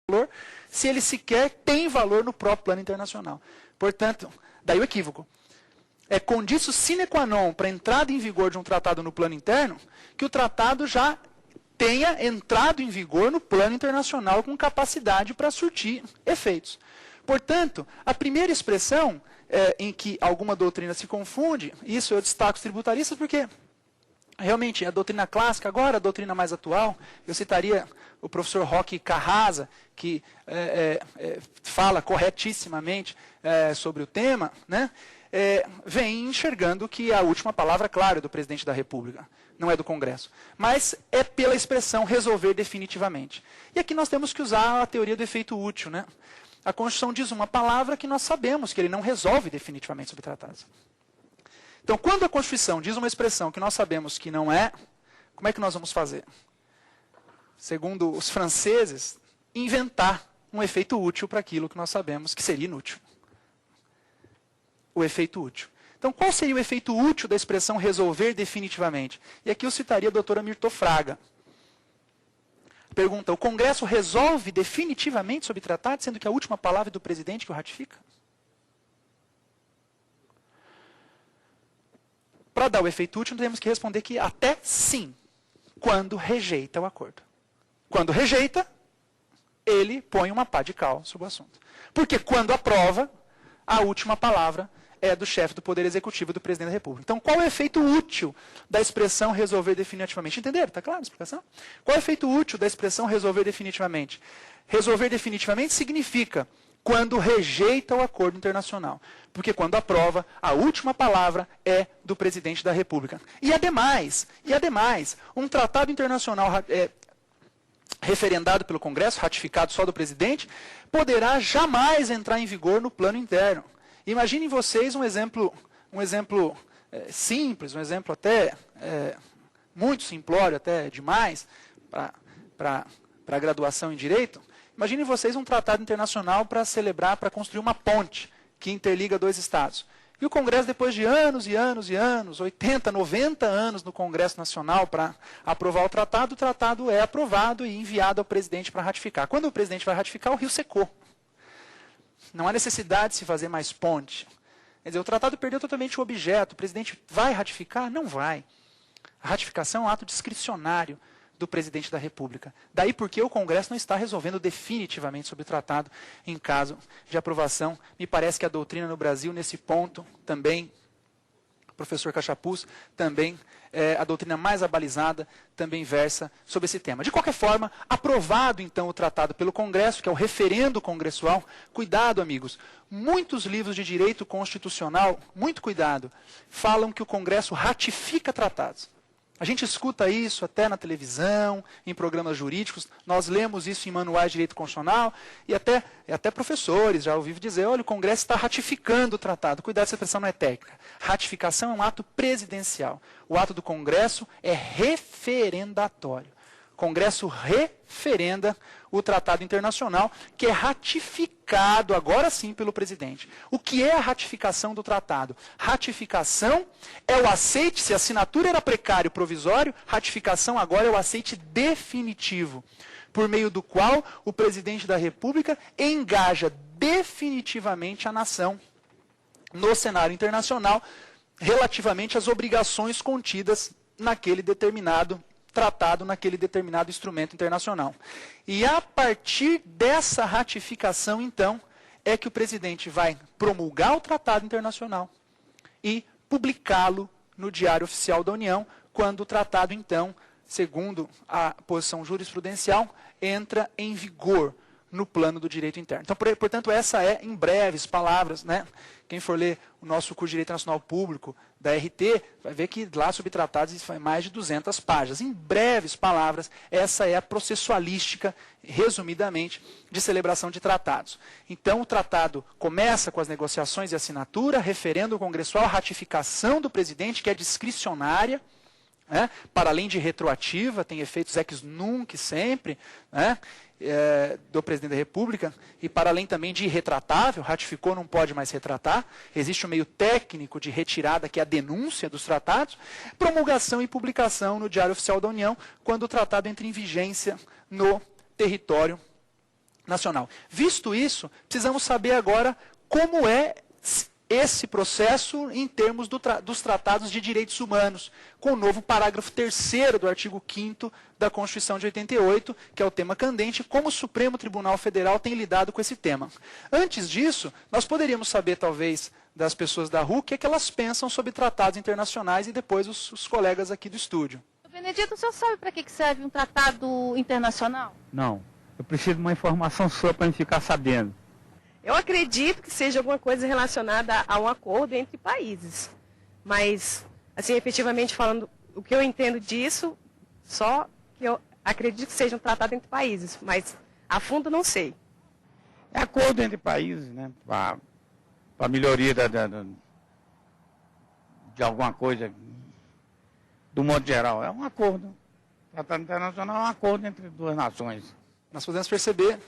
valor se ele sequer tem valor no próprio plano internacional. Portanto, daí o equívoco. É condício sine qua non para a entrada em vigor de um tratado no plano interno que o tratado já tenha entrado em vigor no plano internacional com capacidade para surtir efeitos. Portanto, a primeira expressão em que alguma doutrina se confunde, isso eu destaco os tributaristas porque realmente a doutrina clássica, agora a doutrina mais atual, eu citaria o professor Roque Carrasa, que fala corretissimamente sobre o tema, né? Vem enxergando que a última palavra, claro, é do presidente da República, não é do Congresso. Mas é pela expressão resolver definitivamente. E aqui nós temos que usar a teoria do efeito útil, né? A Constituição diz uma palavra que nós sabemos que ele não resolve definitivamente sobre tratados. Então, quando a Constituição diz uma expressão que nós sabemos que não é, como é que nós vamos fazer? Segundo os franceses, inventar um efeito útil para aquilo que nós sabemos que seria inútil. O efeito útil. Então, qual seria o efeito útil da expressão resolver definitivamente? E aqui eu citaria a doutora Mirto Fraga. Pergunta, o Congresso resolve definitivamente sobre tratado, sendo que a última palavra é do presidente que o ratifica? Para dar o efeito útil, nós temos que responder que até sim, quando rejeita o acordo. Quando rejeita, ele põe uma pá de cal sobre o assunto. Porque quando aprova, a última palavra é do chefe do Poder Executivo, do Presidente da República. Então, qual é o efeito útil da expressão resolver definitivamente? Entenderam? Está claro a explicação? Qual é o efeito útil da expressão resolver definitivamente? Resolver definitivamente significa quando rejeita o acordo internacional. Porque quando aprova, a última palavra é do Presidente da República. E ademais, um tratado internacional referendado pelo Congresso, ratificado só do Presidente, poderá jamais entrar em vigor no plano interno. Imaginem vocês um exemplo simples, um exemplo até muito simplório, até demais, para a graduação em Direito. Imaginem vocês um tratado internacional para celebrar, para construir uma ponte que interliga dois estados. E o Congresso, depois de anos e anos e anos, 80, 90 anos no Congresso Nacional para aprovar o tratado é aprovado e enviado ao presidente para ratificar. Quando o presidente vai ratificar, o rio secou. Não há necessidade de se fazer mais ponte. Quer dizer, o tratado perdeu totalmente o objeto. O presidente vai ratificar? Não vai. A ratificação é um ato discricionário do presidente da República. Daí porque o Congresso não está resolvendo definitivamente sobre o tratado em caso de aprovação. Me parece que a doutrina no Brasil, nesse ponto, também, o professor Cachapuz, também, a doutrina mais abalizada, também versa sobre esse tema. De qualquer forma, aprovado então o tratado pelo Congresso, que é o referendo congressual, cuidado, amigos, muitos livros de direito constitucional, muito cuidado, falam que o Congresso ratifica tratados. A gente escuta isso até na televisão, em programas jurídicos, nós lemos isso em manuais de direito constitucional, e até professores já ouviram dizer, olha, o Congresso está ratificando o tratado. Cuidado, essa expressão não é técnica. Ratificação é um ato presidencial. O ato do Congresso é referendatório. O Congresso referenda o tratado internacional, que é ratificado, agora sim, pelo presidente. O que é a ratificação do tratado? Ratificação é o aceite, se a assinatura era precário provisório, ratificação agora é o aceite definitivo, por meio do qual o presidente da República engaja definitivamente a nação no cenário internacional relativamente às obrigações contidas naquele determinado tratado, naquele determinado instrumento internacional. E a partir dessa ratificação, então, é que o presidente vai promulgar o tratado internacional e publicá-lo no Diário Oficial da União, quando o tratado, então, segundo a posição jurisprudencial, entra em vigor no plano do direito interno. Então, portanto, essa é, em breves palavras, né? Quem for ler o nosso curso de Direito Nacional Público da RT, vai ver que lá sobre tratados isso foi mais de 200 páginas. Em breves palavras, essa é a processualística, resumidamente, de celebração de tratados. Então, o tratado começa com as negociações e assinatura, referendo congressual, ratificação do presidente, que é discricionária, né? Para além de retroativa, tem efeitos ex nunc sempre, né? Do presidente da República, e para além também de irretratável, ratificou, não pode mais retratar, existe um meio técnico de retirada, que é a denúncia dos tratados, promulgação e publicação no Diário Oficial da União, quando o tratado entra em vigência no território nacional. Visto isso, precisamos saber agora como é esse processo em termos dos tratados de direitos humanos, com o novo parágrafo 3º do artigo 5º da Constituição de 88, que é o tema candente, como o Supremo Tribunal Federal tem lidado com esse tema. Antes disso, nós poderíamos saber, talvez, das pessoas da RU, o que é que elas pensam sobre tratados internacionais e depois os colegas aqui do estúdio. Benedito, o senhor sabe para que serve um tratado internacional? Não, eu preciso de uma informação sua para me ficar sabendo. Eu acredito que seja alguma coisa relacionada a um acordo entre países. Mas, assim, efetivamente falando, o que eu entendo disso, só que eu acredito que seja um tratado entre países, mas a fundo não sei. É acordo entre países, né? Para a melhoria de alguma coisa, do modo geral. É um acordo. Tratado internacional é um acordo entre duas nações. Nós podemos perceber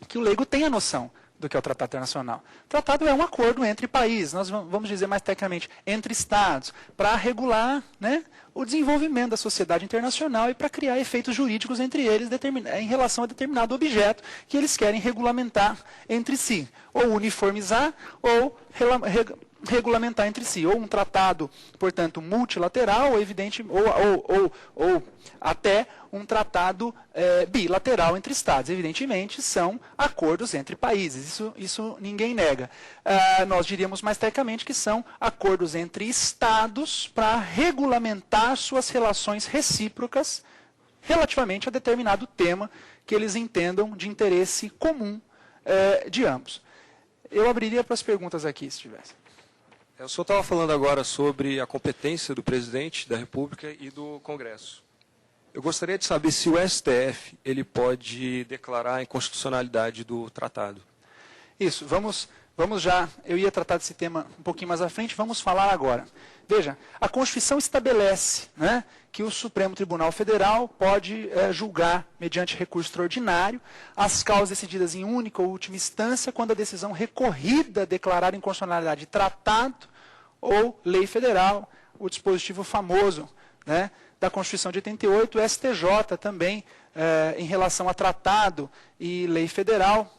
que o leigo tem a noção do que é o tratado internacional. O tratado é um acordo entre países, nós vamos dizer mais tecnicamente, entre estados, para regular, né, o desenvolvimento da sociedade internacional e para criar efeitos jurídicos entre eles em relação a determinado objeto que eles querem regulamentar entre si, ou uniformizar, ou regulamentar entre si, ou um tratado, portanto, multilateral, ou até um tratado bilateral entre Estados. Evidentemente, são acordos entre países, isso ninguém nega. Nós diríamos mais tecnicamente que são acordos entre Estados para regulamentar suas relações recíprocas relativamente a determinado tema que eles entendam de interesse comum de ambos. Eu abriria para as perguntas aqui, se tivesse. O senhor estava falando agora sobre a competência do presidente da República e do Congresso. Eu gostaria de saber se o STF ele pode declarar a inconstitucionalidade do tratado. Isso, vamos já, eu ia tratar desse tema um pouquinho mais à frente, vamos falar agora. Veja, a Constituição estabelece, né, que o Supremo Tribunal Federal pode julgar, mediante recurso extraordinário, as causas decididas em única ou última instância, quando a decisão recorrida declarar inconstitucionalidade de tratado ou lei federal, o dispositivo famoso, né, da Constituição de 88, o STJ também, em relação a tratado e lei federal,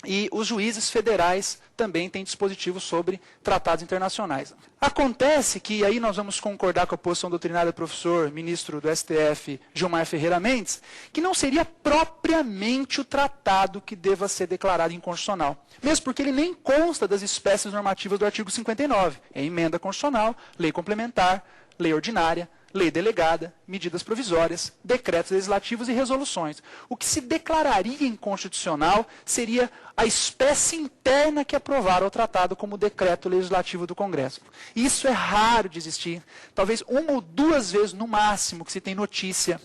e os juízes federais também têm dispositivos sobre tratados internacionais. Acontece que, aí nós vamos concordar com a posição doutrinária do professor, ministro do STF, Gilmar Ferreira Mendes, que não seria propriamente o tratado que deva ser declarado inconstitucional. Mesmo porque ele nem consta das espécies normativas do artigo 59. É emenda constitucional, lei complementar, lei ordinária, lei delegada, medidas provisórias, decretos legislativos e resoluções. O que se declararia inconstitucional seria a espécie interna que aprovara o tratado como decreto legislativo do Congresso. Isso é raro de existir. Talvez uma ou duas vezes no máximo que se tem notícia,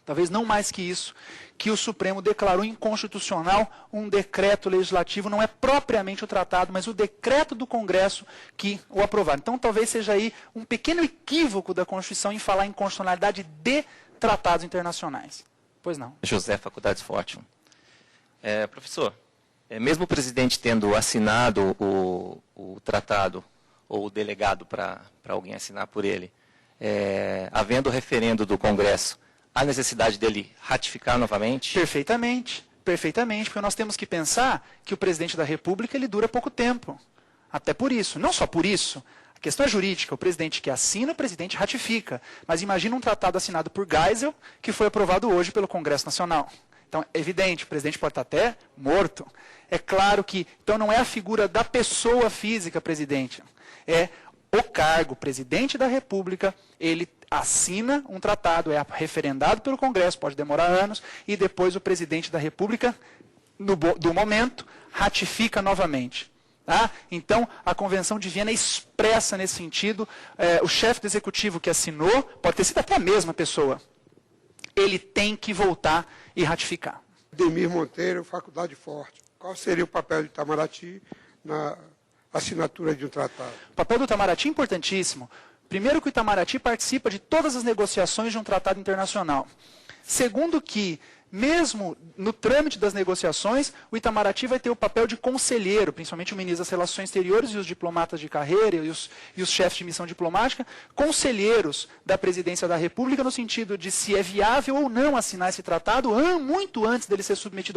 talvez não mais que isso, que o Supremo declarou inconstitucional um decreto legislativo, não é propriamente o tratado, mas o decreto do Congresso que o aprovaram. Então, talvez seja aí um pequeno equívoco da Constituição em falar em constitucionalidade de tratados internacionais. Pois não. José, Faculdades Fortune. Professor, mesmo o presidente tendo assinado o tratado, ou o delegado para alguém assinar por ele, havendo o referendo do Congresso, há necessidade dele ratificar novamente? Perfeitamente, perfeitamente, porque nós temos que pensar que o presidente da República ele dura pouco tempo. Até por isso, não só por isso. A questão é jurídica, o presidente que assina, o presidente ratifica. Mas imagina um tratado assinado por Geisel, que foi aprovado hoje pelo Congresso Nacional. Então, é evidente, o presidente pode estar até morto. É claro que, então não é a figura da pessoa física presidente, é o cargo, presidente da República, ele assina um tratado, é referendado pelo Congresso, pode demorar anos, e depois o presidente da República, do momento, ratifica novamente. Tá? Então, a Convenção de Viena é expressa nesse sentido. O chefe do executivo que assinou, pode ter sido até a mesma pessoa, ele tem que voltar e ratificar. Demir Monteiro, Faculdade Forte. Qual seria o papel de Itamaraty na assinatura de um tratado? O papel do Itamaraty é importantíssimo. Primeiro que o Itamaraty participa de todas as negociações de um tratado internacional. Segundo que, mesmo no trâmite das negociações, o Itamaraty vai ter o papel de conselheiro, principalmente o ministro das Relações Exteriores e os diplomatas de carreira e os chefes de missão diplomática, conselheiros da Presidência da República, no sentido de se é viável ou não assinar esse tratado, muito antes dele ser submetido ao